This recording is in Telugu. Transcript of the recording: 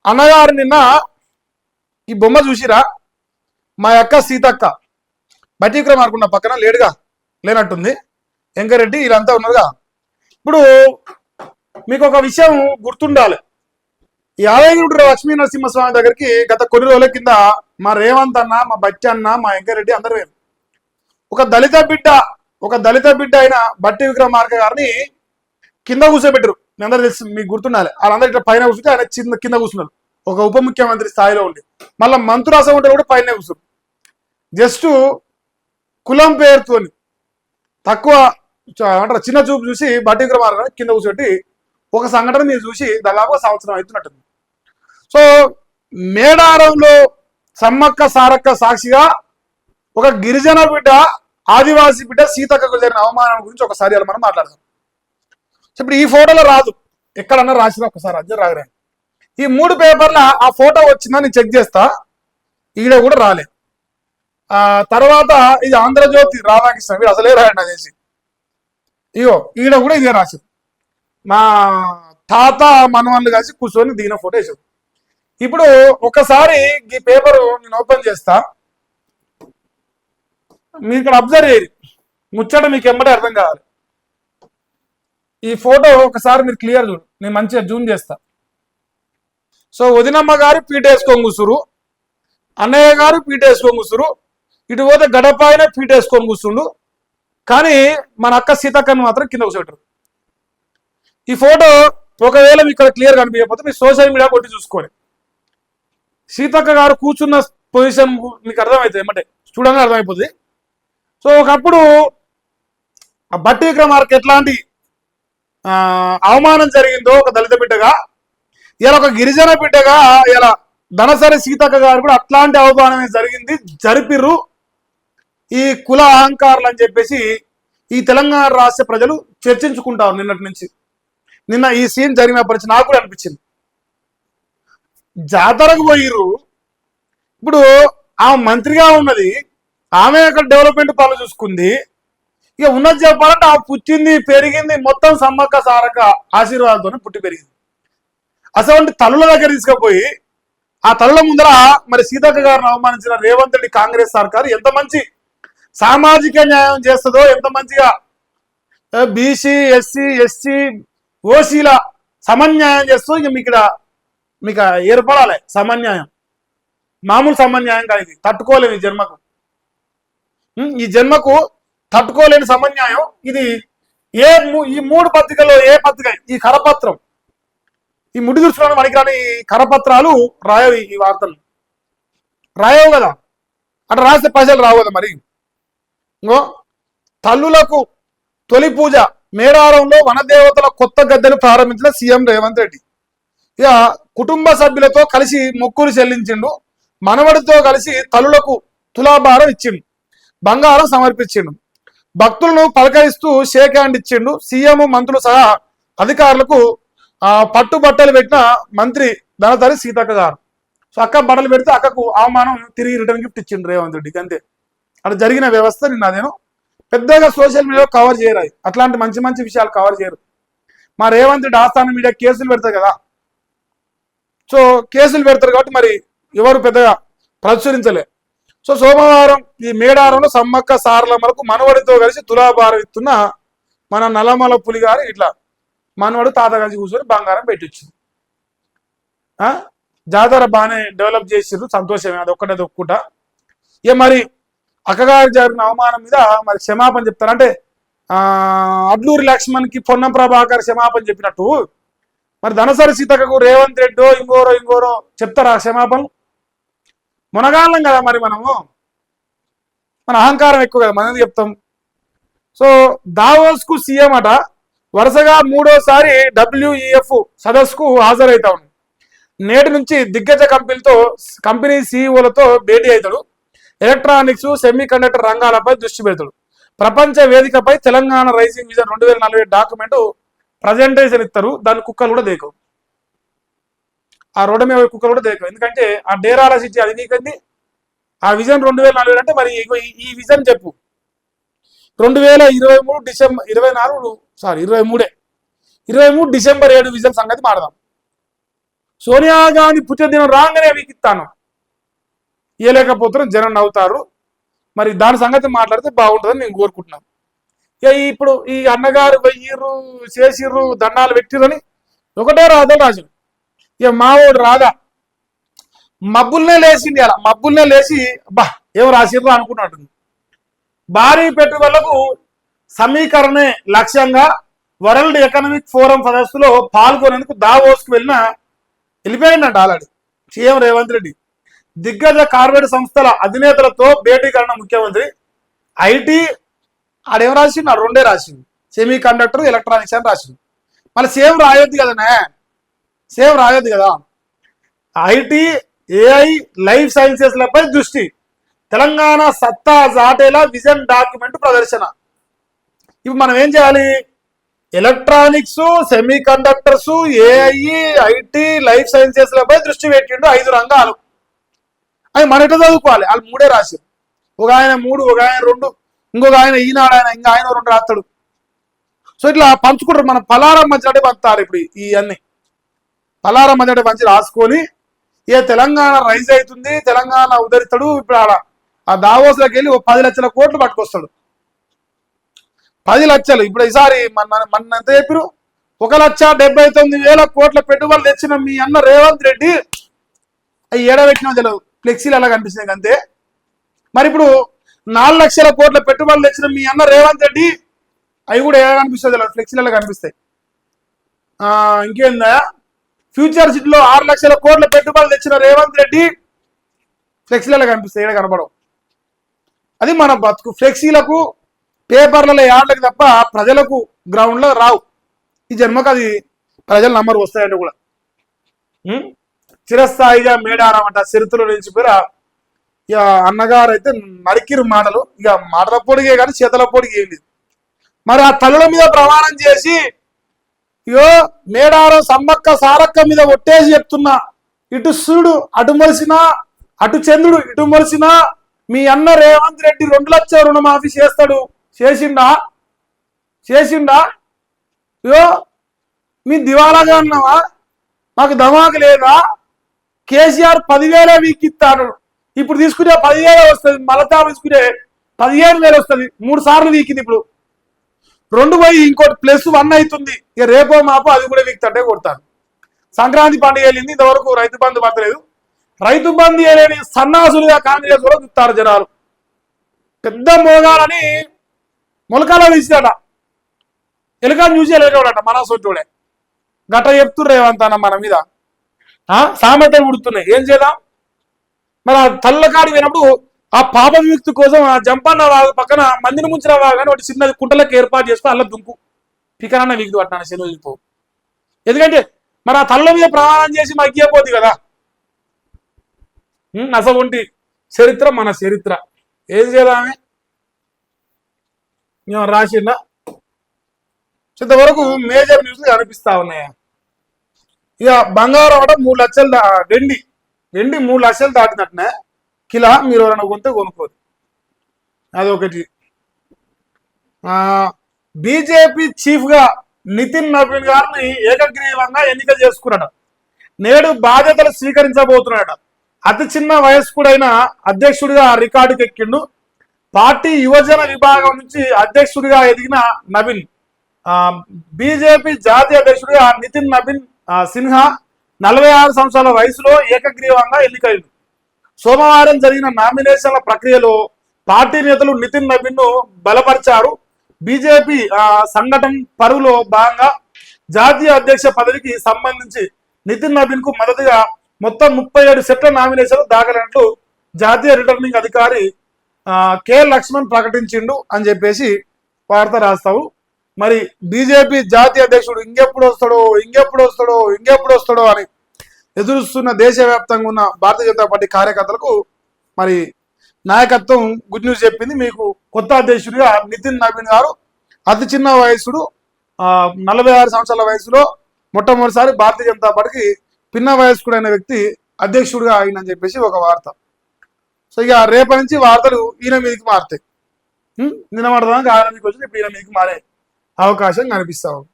అన్నగారు నిన్న ఈ బొమ్మ చూసిరా? మా అక్క సీతక్క బట్టి విక్రమార్కున్న పక్కన లేడుగా, లేనట్టుంది. వెంకరెడ్డి వీళ్ళంతా ఉన్నారుగా. ఇప్పుడు మీకు ఒక విషయం గుర్తుండాలి. యాదగిరి లక్ష్మీ నరసింహస్వామి దగ్గరికి గత కొన్ని రోజుల కింద మా రేవంత్ అన్న, మా బట్టి అన్న, మా వెంకరెడ్డి అందరూ వేరు. ఒక దళిత బిడ్డ అయిన బట్టి విక్రమార్క గారిని కింద కూర్చోబెట్టరు. మీ అందరూ తెలుసు, మీకు గుర్తుండాలి. వాళ్ళందరూ ఇట్లా పైన కూర్చుంటే ఆయన కింద కూర్చున్నారు. ఒక ఉప ముఖ్యమంత్రి స్థాయిలో ఉండి మళ్ళీ మంత్రురాసం ఉంటే కూడా పైన కూర్చున్నారు. జస్ట్ కులం పేరుతోని తక్కువ అంటారు చిన్న చూపు చూసి బట్టి విక్రమార్క కింద కూర్చోబెట్టి ఒక సంఘటన మీరు చూసి దాదాపు సంవత్సరం అవుతున్నట్టుంది. సో మేడారంలో సమ్మక్క సారక్క సాక్షిగా ఒక గిరిజన బిడ్డ, ఆదివాసీ బిడ్డ సీతక్కకు జరిగిన అవమానం గురించి ఒకసారి అలా మనం మాట్లాడదాం. ఇప్పుడు ఈ ఫోటోలో రాదు, ఎక్కడన్నా రాసిన ఒకసారి అద్దె రాగరా. ఈ 3 పేపర్ల ఆ ఫోటో వచ్చిందని నేను చెక్ చేస్తా, ఈడ కూడా రాలే. తర్వాత ఇది ఆంధ్రజ్యోతి రాధాకృష్ణ, వీడు అసలే రాయండి చేసి. ఇగో ఈడ కూడా ఇదే రాసింది. మా తాత మనవాళ్ళు కలిసి కూర్చొని దిగిన ఫోటో వేసాడు. ఇప్పుడు ఒకసారి ఈ పేపర్ నేను ఓపెన్ చేస్తా, మీరు ఇక్కడ అబ్జర్వ్ చేయరు, ముచ్చట మీకు ఎమ్మటే అర్థం కావాలి. ఈ ఫోటో ఒకసారి మీరు క్లియర్ చూడు, నేను మంచిగా జూమ్ చేస్తా. సో వదినమ్మ గారు పీట వేసుకొని కూర్చురు, అన్నయ్య గారు పీట వేసుకొని కూర్చురు, ఇటు పోతే గడప ఆయన పీట వేసుకొని కూర్చుండు, కానీ మన అక్క సీతక్కను మాత్రం కింద కూర్చోబెట్టరు. ఈ ఫోటో ఒకవేళ మీకు ఇక్కడ క్లియర్ కనిపించకపోతే మీరు సోషల్ మీడియా కొట్టి చూసుకోండి. సీతక్క గారు కూర్చున్న పొజిషన్ మీకు అర్థమవుతుంది, ఏమంటే చూడంగా అర్థమైపోతుంది. సో ఒకప్పుడు ఆ బట్టి విక్రమార్క ఎట్లాంటి అవమానం జరిగిందో ఒక దళిత బిడ్డగా, ఇలా ఒక గిరిజన బిడ్డగా ఇలా ధనసరి సీతక్క గారు కూడా అట్లాంటి అవమానమే జరిగింది, జరిపిర్రు ఈ కుల అహంకారులు అని చెప్పేసి ఈ తెలంగాణ రాష్ట్ర ప్రజలు చర్చించుకుంటారు నిన్నటి నుంచి. నిన్న ఈ సీన్ జరిగినప్పటి నుంచి నాకు కూడా అనిపించింది. జాతరకు పోయిర్రు, ఇప్పుడు ఆమె మంత్రిగా ఉన్నది, ఆమె అక్కడ డెవలప్మెంట్ పనులు చూసుకుంది. ఇక ఉన్నది చెప్పాలంటే ఆ పుట్టింది పెరిగింది మొత్తం సమ్మక్క సారక్క ఆశీర్వాదంతోనే పుట్టి పెరిగింది. అసలు తల్లుల దగ్గర తీసుకుపోయి ఆ తల్లుల ముందర మరి సీతక్క గారిని అవమానించిన రేవంత్ రెడ్డి కాంగ్రెస్ సర్కారు ఎంత మంచి సామాజిక న్యాయం చేస్తుందో, ఎంత మంచిగా బీసీ ఎస్సీ ఎస్టీ ఓసీల సమన్యాయం చేస్తూ ఇక మీకు ఏర్పడాలి సమన్యాయం. మామూలు సమన్యాయం కాదు ఇది, తట్టుకోలేము ఈ జన్మకు తట్టుకోలేని సమన్యాయం ఇది. ఈ 3 పత్రికల్లో ఏ పత్రిక ఈ కరపత్రం, ఈ ముడి దృష్టిలో మనకి రాని కరపత్రాలు రాయవు, ఈ వార్తలు రాయవు కదా, అట్లా రాస్తే పైసలు రావు కదా. మరి ఇంకో తల్లులకు తొలి పూజ, మేడారంలో వనదేవతల కొత్త గద్దెను ప్రారంభించిన సీఎం రేవంత్ రెడ్డి. ఇక కుటుంబ సభ్యులతో కలిసి మొక్కులు చెల్లించిండు, మనవడితో కలిసి తల్లులకు తులాభారం ఇచ్చిండు, బంగారం సమర్పించిండు, భక్తులను పలకరిస్తూ షేక్ హ్యాండ్ ఇచ్చిండు. సీఎం మంత్రులు సహా అధికారులకు పట్టుబట్టలు పెట్టిన మంత్రి ధనసరి సీతక్క గారు. సో అక్క బట్టలు పెడితే అక్కకు అవమానం తిరిగి రిటర్న్ గిఫ్ట్ ఇచ్చిండు రేవంత్ రెడ్డికి, అంతే. అక్కడ జరిగిన వ్యవస్థ నిన్న అదేను పెద్దగా సోషల్ మీడియాలో కవర్ చేయరు, అట్లాంటి మంచి మంచి విషయాలు కవర్ చేయరు. మా రేవంత్ రెడ్డి ఆస్థాన మీడియా కేసులు పెడతారు కదా, సో కేసులు పెడతారు కాబట్టి మరి ఎవరు పెద్దగా ప్రచురించలే. సో సోమవారం ఈ మేడారంలో సమ్మక్క సారలమ్మలకు మనవడితో కలిసి తులాభారం ఇస్తున్న మన నల్లమల పులి గారు ఇట్లా మనవడు తాత కలిసి కూర్చొని బంగారం పెట్టించింది. జాతర బాగానే డెవలప్ చేసిర్రు, సంతోషమే, అది ఒక్కటే ఒప్పుకుంటా. ఇక మరి అక్కగారికి జరిగిన అవమానం మీద మరి క్షమాపణ చెప్తారంటే అడ్లూరి లక్ష్మణ్కి పొన్నం ప్రభాకర్ క్షమాపణ చెప్పినట్టు మరి ధనసరి సీతక్కకు రేవంత్ రెడ్డో ఇంకోరో చెప్తారా క్షమాపణ? మునగాళ్ళం కదా మరి మనము, మన అహంకారం ఎక్కువ కదా, మనం చెప్తాం. సో దావోస్ కు సీఎం అట వరుసగా 3వసారి WEF సదస్సుకు హాజరవుతా ఉన్నాడు. నేటి నుంచి దిగ్గజ కంపెనీ సీఈఓలతో భేటీ అవుతాడు. ఎలక్ట్రానిక్స్, సెమీ కండక్టర్ రంగాలపై దృష్టి పెడతాడు. ప్రపంచ వేదికపై Telangana rising vision 2040 document presentation ఇస్తారు. దాని కుక్కలు కూడా దేకవు, ఆ రోడ్డు మీద కుక్కలు కూడా దేకవు. ఎందుకంటే ఆ డేరాల సిటీ అది నీకంది. ఆ విజన్ 2040 అంటే మరి ఈ విజన్ చెప్పు. 2023 డిసెంబర్ 23 డిసెంబర్ 7 విజన్ సంగతి మాడదాం. సోనియా గాంధీ పుట్టినదినం రాగానే వీకిస్తాను ఇవ్వలేకపోతున్నారు, జనం నవ్వుతారు. మరి దాని సంగతి మాట్లాడితే బాగుంటుందని నేను కోరుకుంటున్నాను. ఇక ఇప్పుడు ఈ అన్నగారు వెయ్యిర్రు చేసిర్రు దండాలు పెట్టిరని ఒకటే రాదని రాజు. ఇక మావోడు రాగా మబ్బుల్నే లేచింది, అలా మబ్బుల్నే లేచి బా ఏం రాసిర్రు అనుకున్నట్టు. భారీ పెట్టుబడులకు సమీకరణే లక్ష్యంగా వరల్డ్ ఎకనామిక్ ఫోరం సదస్సులో పాల్గొనేందుకు దావోస్కు వెళ్ళిపోయిందంట ఆల్రెడీ సీఎం రేవంత్ రెడ్డి. దిగ్గజ కార్పొరేట్ సంస్థల అధినేతలతో భేటీ కానున్న ముఖ్యమంత్రి ఐటీ ఆడేం రాసిండు, ఆ రెండే రాసిండు, సెమీ కండక్టర్ ఎలక్ట్రానిక్స్ అని రాసిండు. మళ్ళీ సేమ్ రాయొద్దు కదనే, సేమ్ రాయొద్దు కదా. ఐటీ ఏఐ లైఫ్ సైన్సెస్ లపై దృష్టి, తెలంగాణ సత్తా జాటేలా విజన్ డాక్యుమెంట్ ప్రదర్శన. ఇప్పుడు మనం ఏం చేయాలి, electronics, semi conductors, AI, IT, life sciences లపై దృష్టి పెట్టిండు 5 రంగాలు. అవి మన ఎట్లా చదువుకోవాలి, వాళ్ళు 3 రాశారు. ఒక ఆయన 3, ఒక ఆయన 2, ఇంకొక ఆయన ఈనాడు ఆయన ఇంకా ఆయన 2 రాస్తాడు. సో ఇట్లా పంచుకుంటారు, మన పలారం మధ్య పంచుతారు. ఇప్పుడు ఇవన్నీ పలారం మధ్య పంచి రాసుకొని ఏ తెలంగాణ రైజ్ అవుతుంది, తెలంగాణ ఉదరిస్తాడు. ఇప్పుడు ఆడ ఆ దావోస్లోకి వెళ్ళి 10 లక్షల కోట్లు పట్టుకొస్తాడు. 10 లక్షలు. ఇప్పుడు ఈసారి మన ఎంత చెప్పారు, 1,79,000 కోట్ల పెట్టుబడులు తెచ్చిన మీ అన్న రేవంత్ రెడ్డి అవి ఏడబెట్టినా తెలియదు, ఫ్లెక్సీలు ఎలా కనిపిస్తున్నాయి అంతే. మరి ఇప్పుడు 4 లక్షల కోట్ల పెట్టుబడులు తెచ్చిన మీ అన్న రేవంత్ రెడ్డి అవి కూడా ఎలా కనిపిస్తుంది తెలియదు, ఫ్లెక్సీలు ఎలా కనిపిస్తాయి. ఇంకేందా, ఫ్యూచర్ సిటీలో 6 లక్షల కోట్ల పెట్టుబడులు తెచ్చిన రేవంత్ రెడ్డి ఫ్లెక్సీలు ఎలా కనిపిస్తాయి, ఏడ కనపడవు. అది మన బతుకు. ఫ్లెక్సీలకు పేపర్లలో యాడ్లకు తప్ప ప్రజలకు గ్రౌండ్లో రావు. ఈ జన్మకు అది ప్రజలు నంబర్ వస్తాయంటే కూడా. చిరస్థాయిగా మేడారం అంట చరిత్రలో నిలిచిపోయి ఇక అన్నగారు అయితే నరికిరు మాటలు. ఇక మాటల పొడిగే కానీ చేతల పొడిగి ఏం లేదు. మరి ఆ తల్లుల మీద ప్రమాణం చేసి ఇగో మేడారం సమ్మక్క సారక్క మీద ఒట్టేసి చెప్తున్నా, ఇటు సూడు అటు మలిసినా, అటు చంద్రుడు ఇటు మలిసినా మీ అన్న రేవంత్ రెడ్డి 2 లక్షల రుణమాఫీ చేస్తాడు. చేసిండా? ఇగో మీ దివాలాగా అన్నావా, మాకు ధమాకు లేదా? కేసీఆర్ 10,000 వీకిస్తాడు. ఇప్పుడు తీసుకునే 10,000 వస్తుంది, మలతా తీసుకునే 15,000 వస్తుంది. 3 సార్లు వీకింది. ఇప్పుడు 2 పోయి ఇంకోటి +1 అవుతుంది. ఇక రేపో మాపో అది కూడా వీక్తంటే కొడతాను. సంక్రాంతి పండుగ వెళ్ళింది, ఇంతవరకు రైతు బంధు పడలేదు. రైతు బంధు వేయలేని సన్నాసులుగా కాంగ్రెస్ కూడా చూస్తారు జనాలు. పెద్ద మోగాలని మొలకాల తీసిదట, ఎలుకని చూసి ఎలుకడట మన సొట్టుడే గట్ట చెప్తుర్రు రేవంతన్న మన మీద. సామెతలు ఉడుతున్నాయి, ఏం చేద్దాం. మరి ఆ తల్లకాడి పోయినప్పుడు ఆ పాప విముక్తి కోసం ఆ జంపన్న వాగు పక్కన మందిని ముంచిన వాగు కానీ ఒకటి చిన్నది కుంటలకు ఏర్పాటు చేసుకుని అల్ల దుంకు పికనన్న విగుతు పట్టాను శనిపో. ఎందుకంటే మరి ఆ తల్ల మీద ప్రమాణం చేసి మాకు ఇవ్వబోద్ది కదా. అసలు చరిత్ర మన చరిత్ర. ఏం చేద్దామే రాసిందా. ఇంతవరకు మేజర్ న్యూస్ కనిపిస్తా ఉన్నాయా. ఇక బంగారం అట 3 లక్షలు వెండి 3 లక్షలు దాటినట్టునే కిలా. మీరు ఎవరైనా కొంటే కొనుక్కోదు. అదొకటి. బీజేపీ చీఫ్ గా నితిన్ నవీన్ గారిని ఏకగ్రీవంగా ఎన్నిక చేసుకున్నాడు. నేడు బాధ్యతలు స్వీకరించబోతున్నాడు. అతి చిన్న వయస్కుడైన అధ్యక్షుడిగా రికార్డుకి ఎక్కిండు. పార్టీ యువజన విభాగం నుంచి అధ్యక్షుడిగా ఎదిగిన నవీన్ బీజేపీ జాతీయ అధ్యక్షుడిగా నితిన్ నవీన్ సిన్హా 46 సంవత్సరాల వయసులో ఏకగ్రీవంగా ఎన్నికైంది. సోమవారం జరిగిన నామినేషన్ల ప్రక్రియలో పార్టీ నేతలు నితిన్ నవీన్ ను బలపరిచారు. బీజేపీ సంఘటన పరువులో భాగంగా జాతీయ అధ్యక్ష పదవికి సంబంధించి నితిన్ నవీన్ కు మద్దతుగా మొత్తం 37 సెట్ల నామినేషన్లు దాఖలైనట్లు జాతీయ రిటర్నింగ్ అధికారి కె లక్ష్మణ్ ప్రకటించిండు అని చెప్పేసి వార్త రాస్తావు. మరి బీజేపీ జాతీయ అధ్యక్షుడు ఇంకెప్పుడు వస్తాడో అని ఎదురుస్తున్న దేశవ్యాప్తంగా ఉన్న భారతీయ జనతా పార్టీ కార్యకర్తలకు మరి నాయకత్వం గుడ్ న్యూస్ చెప్పింది. మీకు కొత్త అధ్యక్షుడిగా నితిన్ నవీన్ గారు అతి చిన్న వయసుడు 46 సంవత్సరాల వయసులో మొట్టమొదటిసారి భారతీయ జనతా పార్టీకి పిన్న వయస్కుడైన వ్యక్తి అధ్యక్షుడిగా అయిందని చెప్పేసి ఒక వార్త. సో ఇక రేపటి నుంచి వార్తలు ఈయన మీదకి మారుతాయి. నిన్న మాడదానికి ఆయన మీదకి వచ్చి ఇప్పుడు ఈయన మీదకి మారే అవకాశం కనిపిస్తా ఉంది.